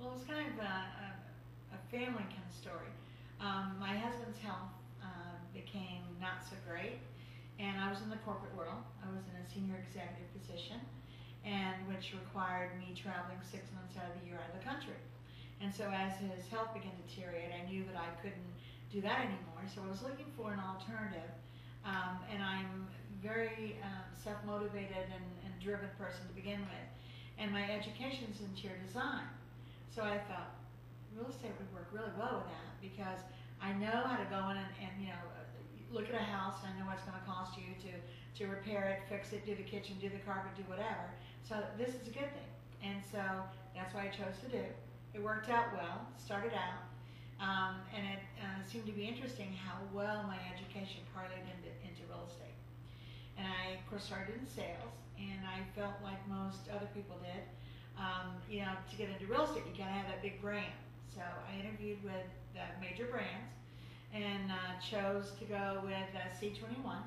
Well, it was kind of a family kind of story. My husband's health became not so great, and I was in the corporate world. I was in a senior executive position, and which required me traveling 6 months out of the year out of the country. And so as his health began to deteriorate, I knew that I couldn't do that anymore. So I was looking for an alternative, and I'm very self-motivated and driven person to begin with. And my education's in interior design. So I thought real estate would work really well with that because I know how to go in and you know, look at a house and I know what it's going to cost you to repair it, fix it, do the kitchen, do the carpet, do whatever. So this is a good thing. And so that's what I chose to do. It worked out well, started out, and it seemed to be interesting how well my education parlayed into real estate. And I, of course, started in sales, and I felt like most other people did. You know, to get into real estate, you gotta have that big brand. So I interviewed with the major brands, and chose to go with C21.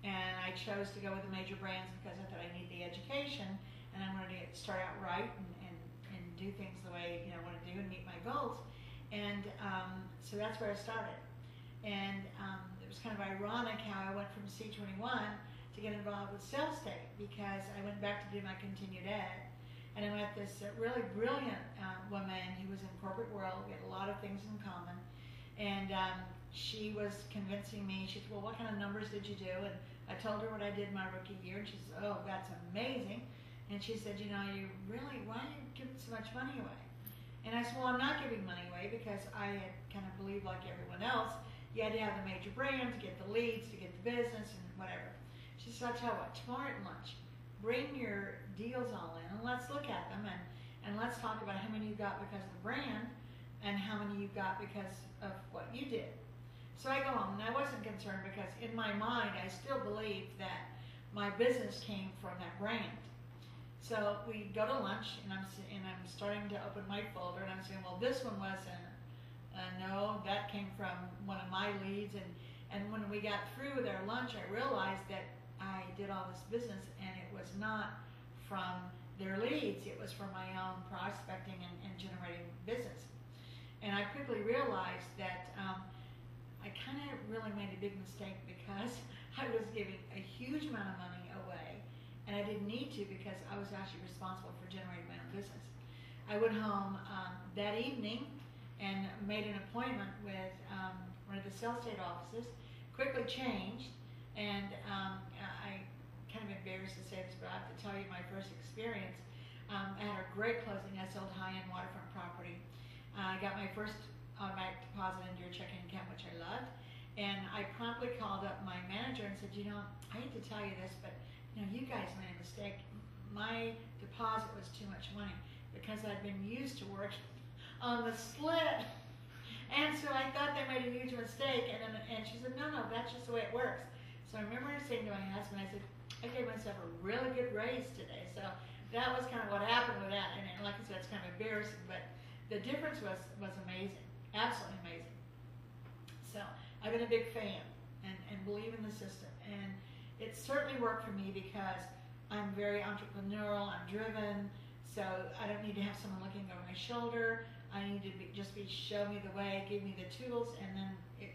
And I chose to go with the major brands because I thought I needed the education, and I wanted to start out right and do things the way, you know, I want to do and meet my goals. And so that's where I started. And it was kind of ironic how I went from C21 to get involved with Sellstate because I went back to do my continued ed. And I met this really brilliant woman who was in the corporate world. We had a lot of things in common. And she was convincing me, she said, well, what kind of numbers did you do? And I told her what I did my rookie year, and she said, oh, that's amazing. And she said, you know, you really, why are you giving so much money away? And I said, well, I'm not giving money away because I had kind of believed like everyone else, you had to have the major brands, get the leads, to get the business, and whatever. She said, I'll tell you what, tomorrow at lunch, bring your deals all in, and let's look at them, and let's talk about how many you got because of the brand, and how many you got because of what you did. So I go home, and I wasn't concerned because in my mind, I still believed that my business came from that brand. So we go to lunch, and I'm starting to open my folder, and I'm saying, well, this one wasn't. No, that came from one of my leads. And when we got through with our lunch, I realized that I did all this business, and it was not from their leads. It was from my own prospecting and generating business. And I quickly realized that I kind of really made a big mistake because I was giving a huge amount of money away. And I didn't need to because I was actually responsible for generating my own business. I went home that evening and made an appointment with one of the Sellstate offices, quickly changed, and I kind of embarrassed to say this, but I have to tell you my first experience. I had a great closing. I sold high-end waterfront property. I got my first automatic deposit into your checking account, which I loved, and I promptly called up my manager and said, you know, I hate to tell you this, but you know, you guys made a mistake. My deposit was too much money because I'd been used to working on the split. And so I thought they made a huge mistake. And she said, no, that's just the way it works. So I remember saying to my husband, I said, I gave myself a really good raise today. So that was kind of what happened with that. And like I said, it's kind of embarrassing, but the difference was amazing, absolutely amazing. So I've been a big fan and believe in the system. And it certainly worked for me because I'm very entrepreneurial, I'm driven, so I don't need to have someone looking over my shoulder. I need to just show me the way, give me the tools, and then it